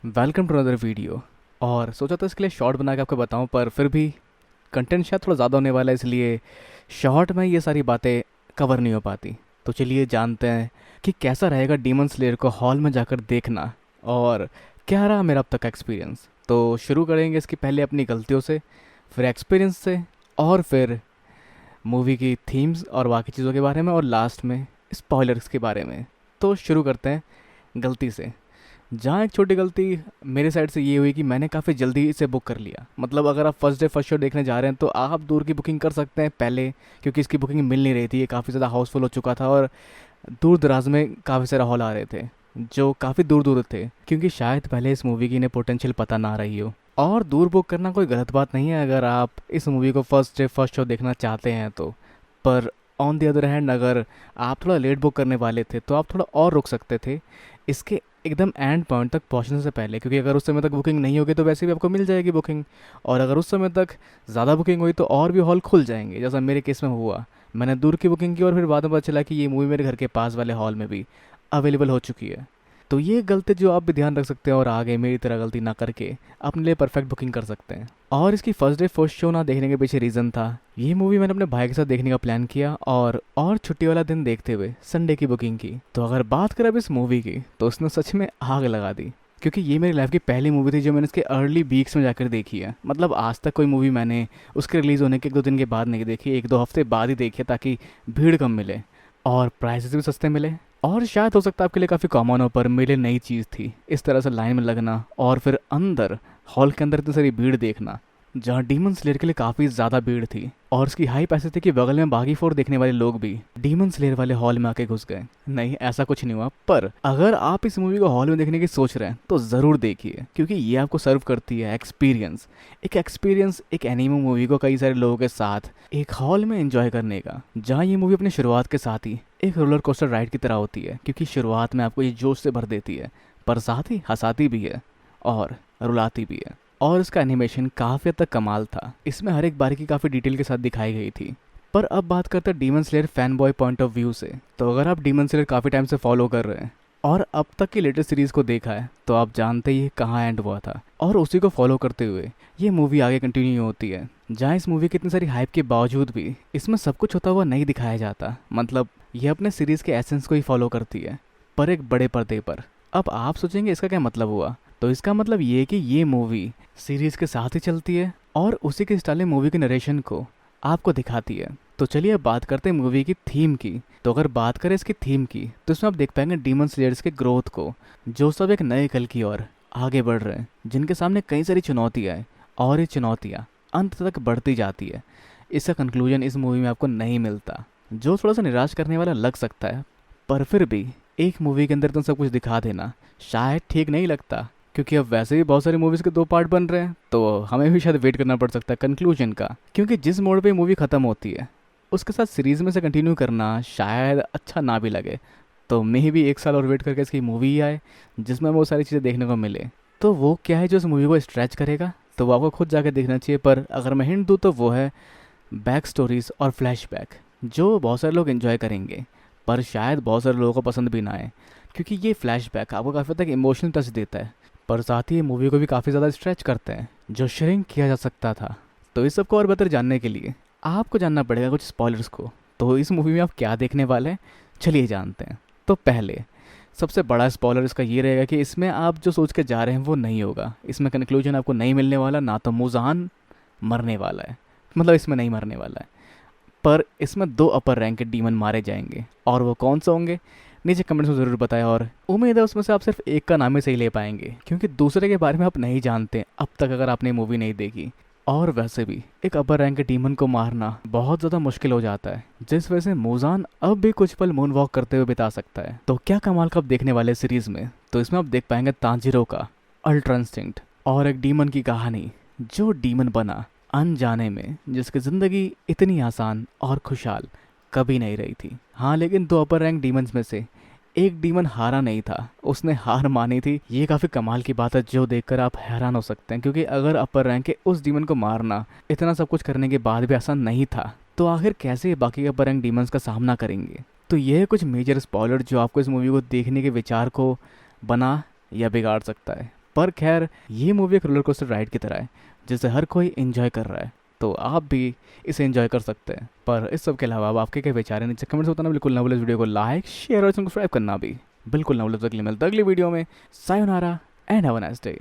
Welcome to another video. और सोचा था इसके लिए शॉर्ट बना के आपको बताऊं, पर फिर भी कंटेंट शायद थोड़ा ज़्यादा होने वाला है, इसलिए शॉर्ट में ये सारी बातें कवर नहीं हो पाती। तो चलिए जानते हैं कि कैसा रहेगा डीमन स्लेयर को हॉल में जाकर देखना, और क्या रहा मेरा अब तक का एक्सपीरियंस। तो शुरू करेंगे इसकी पहले अपनी गलतियों से, फिर एक्सपीरियंस से, और फिर मूवी की थीम्स और बाकी चीज़ों के बारे में, और लास्ट में स्पॉयलर्स के बारे में। तो शुरू करते हैं गलती से। जहाँ एक छोटी गलती मेरे साइड से ये हुई कि मैंने काफ़ी जल्दी इसे बुक कर लिया। मतलब अगर आप फर्स्ट डे फर्स्ट शो देखने जा रहे हैं तो आप दूर की बुकिंग कर सकते हैं पहले, क्योंकि इसकी बुकिंग मिल नहीं रही थी, ये काफ़ी ज़्यादा हाउसफुल हो चुका था और दूर दराज में काफ़ी सारे हॉल आ रहे थे जो काफ़ी दूर दूर थे, क्योंकि शायद पहले इस मूवी की इन्हें पोटेंशियल पता ना रही हो। और दूर बुक करना कोई गलत बात नहीं है अगर आप इस मूवी को फर्स्ट डे फर्स्ट शो देखना चाहते हैं तो। पर ऑन द अदर हैंड, अगर आप थोड़ा लेट बुक करने वाले थे तो आप थोड़ा और रुक सकते थे इसके एकदम एंड पॉइंट तक पहुंचने से पहले, क्योंकि अगर उस समय तक बुकिंग नहीं होगी तो वैसे भी आपको मिल जाएगी बुकिंग, और अगर उस समय तक ज़्यादा बुकिंग हुई तो और भी हॉल खुल जाएंगे, जैसा मेरे केस में हुआ। मैंने दूर की बुकिंग की और फिर बाद में पता चला कि ये मूवी मेरे घर के पास वाले हॉल में भी अवेलेबल हो चुकी है। तो ये गलती जो आप भी ध्यान रख सकते हैं और आगे मेरी तरह गलती ना करके अपने लिए परफेक्ट बुकिंग कर सकते हैं। और इसकी फर्स्ट डे फर्स्ट शो ना देखने के पीछे रीज़न था, ये मूवी मैंने अपने भाई के साथ देखने का प्लान किया और छुट्टी वाला दिन देखते हुए संडे की बुकिंग की। तो अगर बात करें अब इस मूवी की तो उसने सच में आग लगा दी, क्योंकि ये मेरी लाइफ की पहली मूवी थी जो मैंने इसके अर्ली वीक्स में जाकर देखी है। मतलब आज तक कोई मूवी मैंने उसके रिलीज़ होने के एक दो दिन के बाद नहीं देखी, एक दो हफ्ते बाद ही देखी है, ताकि भीड़ कम मिले और प्राइसेस भी सस्ते मिले। और शायद हो सकता है आपके लिए काफ़ी कॉमन हो, पर मेरे लिए नई चीज़ थी इस तरह से लाइन में लगना और फिर अंदर हॉल के अंदर इतनी सारी भीड़ देखना, जहाँ डीमन स्लेयर के लिए काफ़ी ज़्यादा भीड़ थी। और उसकी हाइप ऐसे थी कि बगल में बागी फोर देखने वाले लोग भी डीमन स्लेयर वाले हॉल में आके घुस गए। नहीं, ऐसा कुछ नहीं हुआ, पर अगर आप इस मूवी को हॉल में देखने की सोच रहे हैं तो ज़रूर देखिए, क्योंकि ये आपको सर्व करती है एक्सपीरियंस एक एनिमे मूवी को कई सारे लोगों के साथ एक हॉल में एंजॉय करने का, जहाँ ये मूवी अपनी शुरुआत के साथ ही एक रोलर कोस्टर राइड की तरह होती है, क्योंकि शुरुआत में आपको ये जोश से भर देती है, पर साथ ही हंसाती भी है और रुलाती भी है। और इसका एनिमेशन काफ़ी हद तक कमाल था, इसमें हर एक बारीकी काफ़ी डिटेल के साथ दिखाई गई थी। पर अब बात करते हैं demon slayer fan boy point of view से। तो अगर आप डीमन स्लेयर काफ़ी टाइम से फॉलो कर रहे हैं और अब तक की लेटेस्ट सीरीज़ को देखा है तो आप जानते ही कहाँ एंड हुआ था, और उसी को फॉलो करते हुए ये मूवी आगे कंटिन्यू होती है, जहाँ इस मूवी की इतनी सारी हाइप के बावजूद भी इसमें सब कुछ होता हुआ नहीं दिखाया जाता। मतलब ये अपने सीरीज़ के एसेंस को ही फॉलो करती है, पर एक बड़े पर्दे पर। अब आप सोचेंगे इसका क्या मतलब हुआ, तो इसका मतलब ये कि ये मूवी सीरीज़ के साथ ही चलती है और उसी के स्टाइल में मूवी के नरेशन को आपको दिखाती है। तो चलिए अब बात करते हैं मूवी की थीम की। तो अगर बात करें इसकी थीम की तो इसमें आप देख पाएंगे डीमन स्लेयर्स के ग्रोथ को, जो सब एक नए कल की ओर आगे बढ़ रहे हैं, जिनके सामने कई सारी चुनौतियाँ हैं और ये चुनौतियाँ अंत तक बढ़ती जाती है। इसका कंक्लूजन इस मूवी में आपको नहीं मिलता, जो थोड़ा सा निराश करने वाला लग सकता है, पर फिर भी एक मूवी के अंदर तो सब कुछ दिखा देना शायद ठीक नहीं लगता, क्योंकि अब वैसे भी बहुत सारी मूवीज़ के दो पार्ट बन रहे हैं, तो हमें भी शायद वेट करना पड़ सकता है कंक्लूजन का। क्योंकि जिस मोड पे मूवी ख़त्म होती है उसके साथ सीरीज़ में से कंटिन्यू करना शायद अच्छा ना भी लगे। तो मे भी एक साल और वेट करके इसकी मूवी आए जिसमें वो सारी चीज़ें देखने को मिले। तो वो क्या है जो इस मूवी को स्ट्रेच करेगा, तो वो आपको खुद जाकर देखना चाहिए। पर अगर मैं हिंट दूँ तो वो है बैक स्टोरीज और फ्लैशबैक, जो बहुत सारे लोग एंजॉय करेंगे पर शायद बहुत सारे लोगों को पसंद भी ना आए, क्योंकि ये फ्लैशबैक आपको काफ़ी तक इमोशनल टच देता है, पर साथ ही मूवी को भी काफ़ी ज़्यादा स्ट्रेच करते हैं, जो श्रिंक किया जा सकता था। तो इस सब को और बेहतर जानने के लिए आपको जानना पड़ेगा कुछ स्पॉयलर्स को। तो इस मूवी में आप क्या देखने वाले हैं, चलिए जानते हैं। तो पहले सबसे बड़ा स्पॉयलर इसका ये रहेगा कि इसमें आप जो सोच के जा रहे हैं वो नहीं होगा। इसमें कंक्लूजन आपको नहीं मिलने वाला, ना तो मुजान मरने वाला है, मतलब इसमें नहीं मरने वाला है, पर इसमें दो अपर रैंक के डीमन मारे जाएंगे। और वो कौन सा होंगे नीचे कमेंट्स में ज़रूर बताएं, और उम्मीद है उसमें से आप सिर्फ एक का नाम ही सही ले पाएंगे, क्योंकि दूसरे के बारे में आप नहीं जानते अब तक अगर आपने मूवी नहीं देखी। और वैसे भी एक अपर रैंक के डीमन को मारना बहुत ज़्यादा मुश्किल हो जाता है, जिस वजह से मूजान अब भी कुछ पल मून वॉक करते हुए बिता सकता है। तो क्या कमाल का आप देखने वाले सीरीज़ में, तो इसमें आप देख पाएंगे तांजीरो का अल्ट्रा इंस्टिंक्ट और एक डीमन की कहानी, जो डीमन बना अनजाने में, जिसकी ज़िंदगी इतनी आसान और खुशहाल कभी नहीं रही थी। हाँ, लेकिन दो अपर रैंक डीमंस में से एक डीमन हारा नहीं था, उसने हार मानी थी। ये काफ़ी कमाल की बात है जो देखकर आप हैरान हो सकते हैं, क्योंकि अगर अपर रैंक के उस डीमन को मारना इतना सब कुछ करने के बाद भी आसान नहीं था, तो आखिर कैसे बाकी अपर रैंक डीमंस का सामना करेंगे। तो यह कुछ मेजर स्पॉइलर जो आपको इस मूवी को देखने के विचार को बना या बिगाड़ सकता है। पर खैर ये मूवी एक रोलर कोस्टर राइड की तरह है जिसे हर कोई एंजॉय कर रहा है, तो आप भी इसे एंजॉय कर सकते हैं। पर इस सब के अलावा अब आपके क्या विचार हैं नीचे कमेंट्स बताना बिल्कुल ना भूलें। इस वीडियो को लाइक शेयर और सब्सक्राइब करना भी बिल्कुल ना भूलें। तो अगली मिलते हैं अगली वीडियो में। Sayonara and have a nice day.